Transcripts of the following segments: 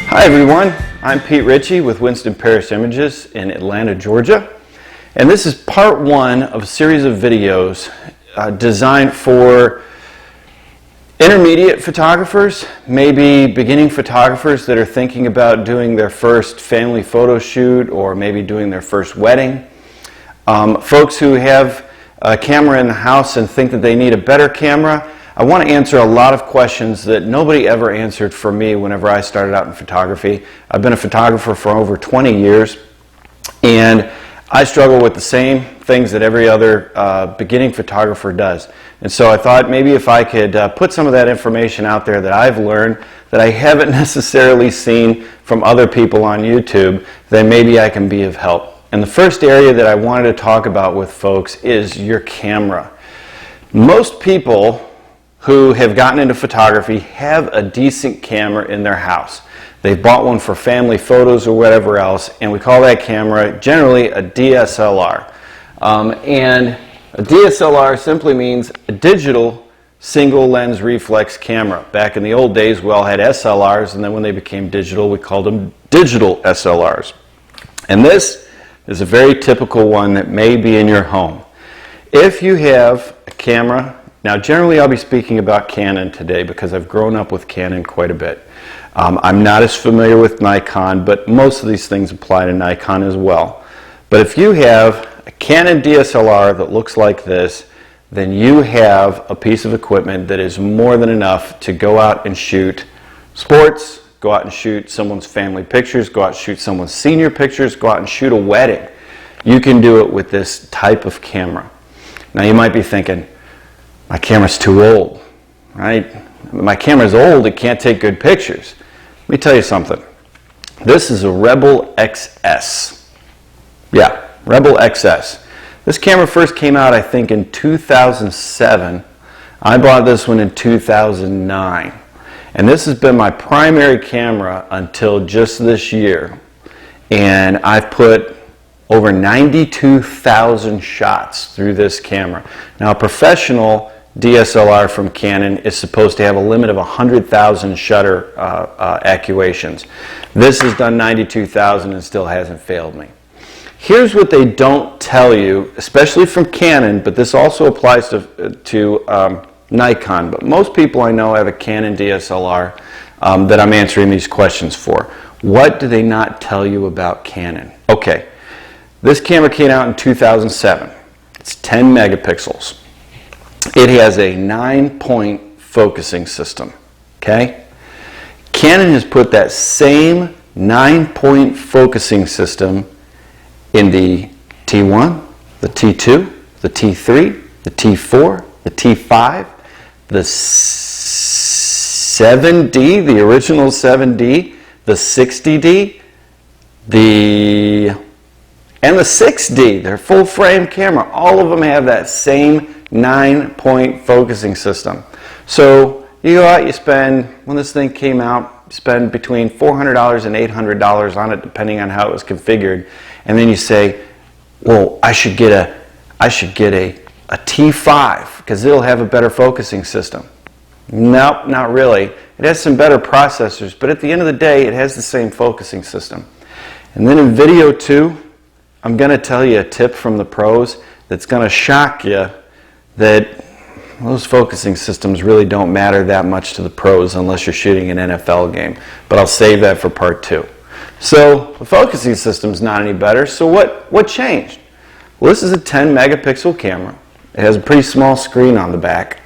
Hi everyone, I'm Pete Ritchie with Winston Paris Images in Atlanta, Georgia. And this is part one of a series of videos designed for intermediate photographers, maybe beginning photographers that are thinking about doing their first family photo shoot or maybe doing their first wedding. Folks who have a camera in the house and think that they need a better camera. I want to answer a lot of questions that nobody ever answered for me whenever I started out in photography. I've been a photographer for over 20 years, and I struggle with the same things that every other beginning photographer does. And so I thought maybe if I could put some of that information out there that I've learned that I haven't necessarily seen from other people on YouTube, then maybe I can be of help. And the first area that I wanted to talk about with folks is your camera. Most people who have gotten into photography have a decent camera in their house. They've bought one for family photos or whatever else, and we call that camera generally a DSLR. And a DSLR simply means a digital single lens reflex camera. Back in the old days, we all had SLRs, and then when they became digital, we called them digital SLRs. And this is a very typical one that may be in your home. If you have a camera, now generally I'll be speaking about Canon today because I've grown up with Canon quite a bit. I'm not as familiar with Nikon, but most of these things apply to Nikon as well. But if you have a Canon DSLR that looks like this, then you have a piece of equipment that is more than enough to go out and shoot sports, go out and shoot someone's family pictures, go out and shoot someone's senior pictures, go out and shoot a wedding. You can do it with this type of camera. Now you might be thinking, my camera's too old, right? My camera's old, it can't take good pictures. Let me tell you something. This is a Rebel XS. Yeah, Rebel XS. This camera first came out, I think, in 2007. I bought this one in 2009. And this has been my primary camera until just this year. And I've put over 92,000 shots through this camera. Now, a professional DSLR from Canon is supposed to have a limit of 100,000 shutter accuations. This has done 92,000 and still hasn't failed me. Here's what they don't tell you, especially from Canon, but this also applies to Nikon. But most people I know have a Canon DSLR that I'm answering these questions for. What do they not tell you about Canon? Okay, this camera came out in 2007. It's 10 megapixels. It has a 9-point focusing system, okay? Canon has put that same 9-point focusing system in the T1, the T2, the T3, the T4, the T5, the 7D, the original 7D, the 60D, and the 6D, their full frame camera. All of them have that same 9-point focusing system. So you go out, you spend, when this thing came out, you spend between $400 and $800 on it, depending on how it was configured. And then you say, well, I should get a T5 because it'll have a better focusing system. Nope, not really. It has some better processors, but at the end of the day, it has the same focusing system. And then in video 2, I'm going to tell you a tip from the pros that's going to shock you, that those focusing systems really don't matter that much to the pros unless you're shooting an NFL game. But I'll save that for part 2. So the focusing system's not any better. So what changed? Well, this is a 10 megapixel camera. It has a pretty small screen on the back.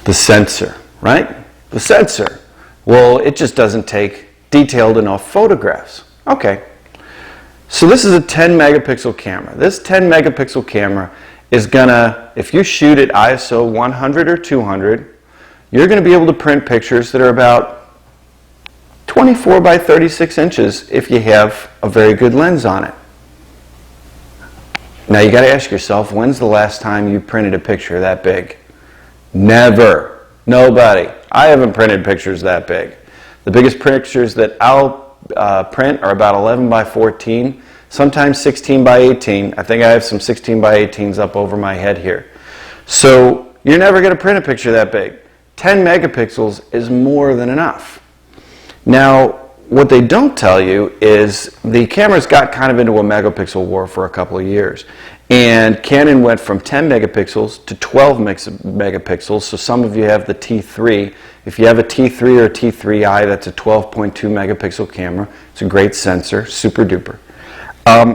The sensor, right? The sensor. Well, it just doesn't take detailed enough photographs. Okay. So this is a 10 megapixel camera. This 10 megapixel camera is gonna, if you shoot at ISO 100 or 200, you're gonna be able to print pictures that are about 24 by 36 inches if you have a very good lens on it. Now you gotta ask yourself, when's the last time you printed a picture that big? Never. Nobody. I haven't printed pictures that big. The biggest pictures that I'll print are about 11 by 14, sometimes 16 by 18. I think I have some 16 by 18s up over my head here. So you're never going to print a picture that big. 10 megapixels is more than enough. Now, what they don't tell you is the cameras got kind of into a megapixel war for a couple of years. And Canon went from 10 megapixels to 12 megapixels. So some of you have the T3. If you have a T3 or a T3i, that's a 12.2 megapixel camera. It's a great sensor, super duper.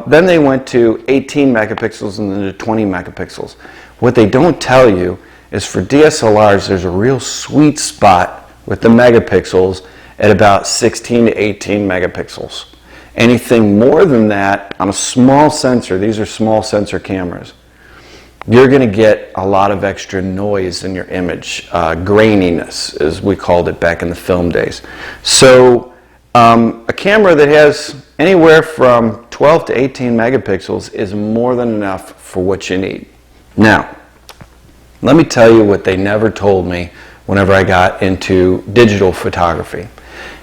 Then they went to 18 megapixels and then to 20 megapixels. What they don't tell you is for DSLRs, there's a real sweet spot with the megapixels at about 16 to 18 megapixels. Anything more than that on a small sensor, these are small sensor cameras, you're going to get a lot of extra noise in your image, graininess as we called it back in the film days. So a camera that has anywhere from 12 to 18 megapixels is more than enough for what you need. Now, let me tell you what they never told me whenever I got into digital photography.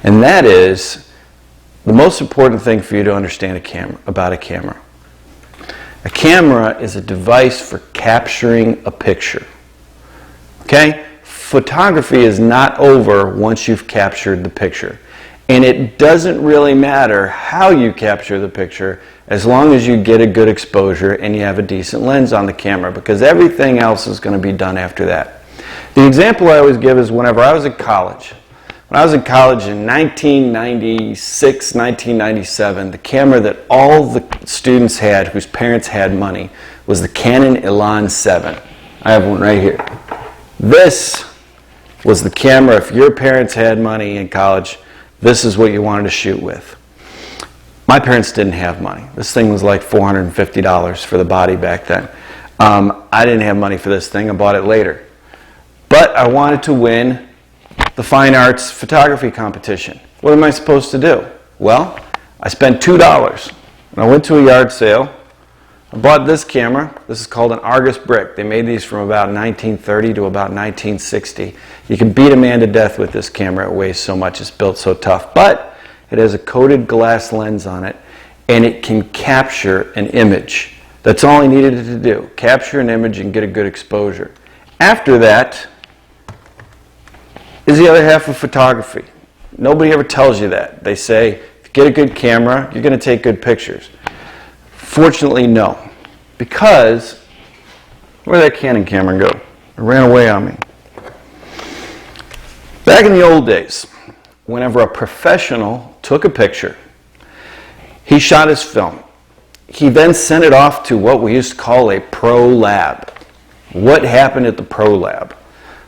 And that is the most important thing for you to understand about a camera. A camera is a device for capturing a picture. Okay? Photography is not over once you've captured the picture. And it doesn't really matter how you capture the picture as long as you get a good exposure and you have a decent lens on the camera, because everything else is going to be done after that. The example I always give is whenever I was in college. When I was in college in 1996, 1997, the camera that all the students had whose parents had money was the Canon Elan 7. I have one right here. This was the camera, if your parents had money in college, this is what you wanted to shoot with. My parents didn't have money. This thing was like $450 for the body back then. I didn't have money for this thing. I bought it later. But I wanted to win the fine arts photography competition. What am I supposed to do? Well, I spent $2 and I went to a yard sale. I bought this camera. This is called an Argus brick. They made these from about 1930 to about 1960. You can beat a man to death with this camera. It weighs so much, it's built so tough. But it has a coated glass lens on it and it can capture an image. That's all I needed it to do. Capture an image and get a good exposure. After that is the other half of photography. Nobody ever tells you that. They say, if you get a good camera, you're going to take good pictures. Fortunately, no. Because, where'd that Canon camera go? It ran away on me. Back in the old days, whenever a professional took a picture, he shot his film. He then sent it off to what we used to call a pro lab. What happened at the pro lab?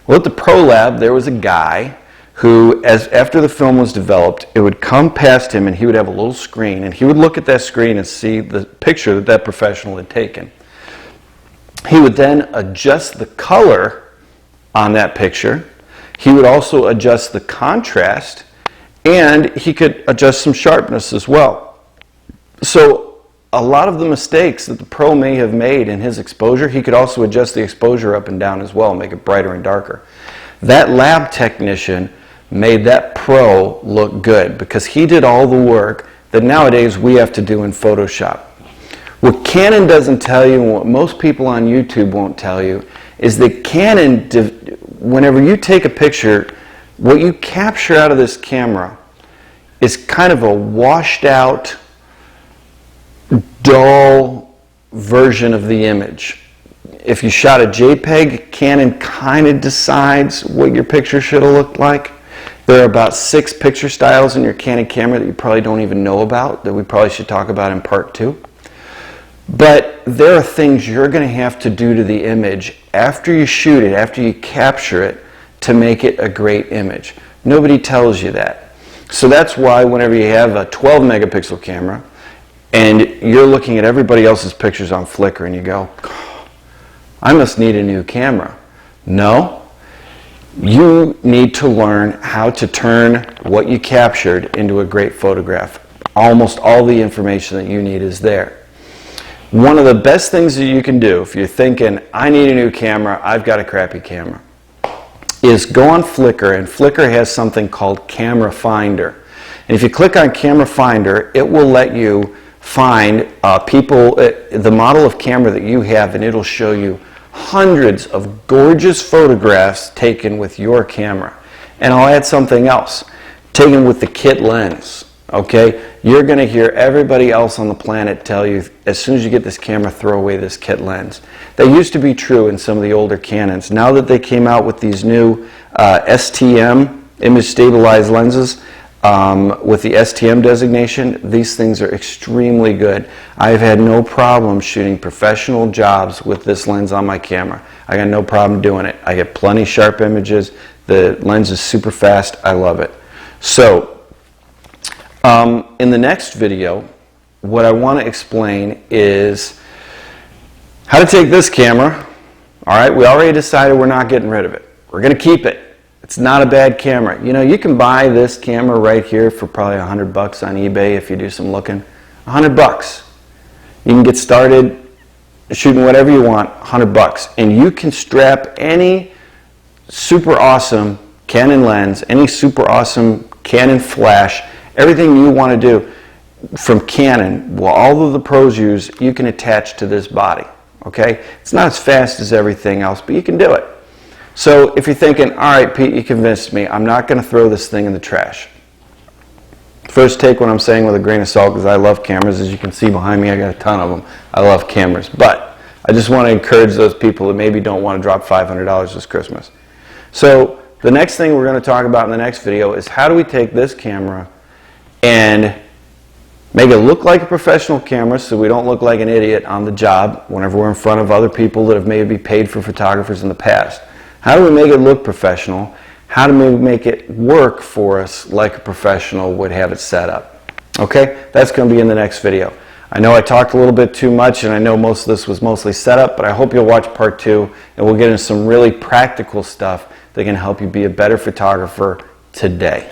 Well, at the pro lab, there was a guy who, after the film was developed, it would come past him and he would have a little screen and he would look at that screen and see the picture that that professional had taken. He would then adjust the color on that picture. He would also adjust the contrast and he could adjust some sharpness as well. So a lot of the mistakes that the pro may have made in his exposure, he could also adjust the exposure up and down as well and make it brighter and darker. That lab technician made that pro look good because he did all the work that nowadays we have to do in Photoshop. What Canon doesn't tell you and what most people on YouTube won't tell you is that Canon, whenever you take a picture, what you capture out of this camera is kind of a washed out, dull version of the image. If you shot a JPEG, Canon kind of decides what your picture should have looked like. There are about 6 picture styles in your Canon camera that you probably don't even know about, that we probably should talk about in part 2. But there are things you're going to have to do to the image after you shoot it, after you capture it, to make it a great image. Nobody tells you that. So that's why whenever you have a 12 megapixel camera, and you're looking at everybody else's pictures on Flickr and you go, I must need a new camera. No, you need to learn how to turn what you captured into a great photograph. Almost all the information that you need is there. One of the best things that you can do if you're thinking, I need a new camera, I've got a crappy camera, is go on Flickr, and Flickr has something called Camera Finder. And if you click on Camera Finder, it will let you find the model of camera that you have, and it'll show you hundreds of gorgeous photographs taken with your camera. And I'll add something else. taken with the kit lens. Okay, you're going to hear everybody else on the planet tell you, as soon as you get this camera, throw away this kit lens. That used to be true in some of the older Canons. Now that they came out with these new STM, image stabilized lenses, with the STM designation, these things are extremely good. I've had no problem shooting professional jobs with this lens on my camera. I got no problem doing it. I get plenty sharp images. The lens is super fast. I love it. So, in the next video, what I want to explain is how to take this camera. All right, we already decided we're not getting rid of it. We're going to keep it. It's not a bad camera. You know, you can buy this camera right here for probably $100 on eBay if you do some looking. $100. You can get started shooting whatever you want, $100. And you can strap any super awesome Canon lens, any super awesome Canon flash, everything you want to do from Canon, well, all of the pros use, you can attach to this body. Okay? It's not as fast as everything else, but you can do it. So if you're thinking, all right, Pete, you convinced me, I'm not going to throw this thing in the trash. First, take what I'm saying with a grain of salt, because I love cameras. As you can see behind me, I got a ton of them. I love cameras. But I just want to encourage those people that maybe don't want to drop $500 this Christmas. So the next thing we're going to talk about in the next video is how do we take this camera and make it look like a professional camera so we don't look like an idiot on the job whenever we're in front of other people that have maybe paid for photographers in the past. How do we make it look professional? How do we make it work for us like a professional would have it set up? Okay, that's going to be in the next video. I know I talked a little bit too much, and I know most of this was mostly setup, but I hope you'll watch part 2, and we'll get into some really practical stuff that can help you be a better photographer today.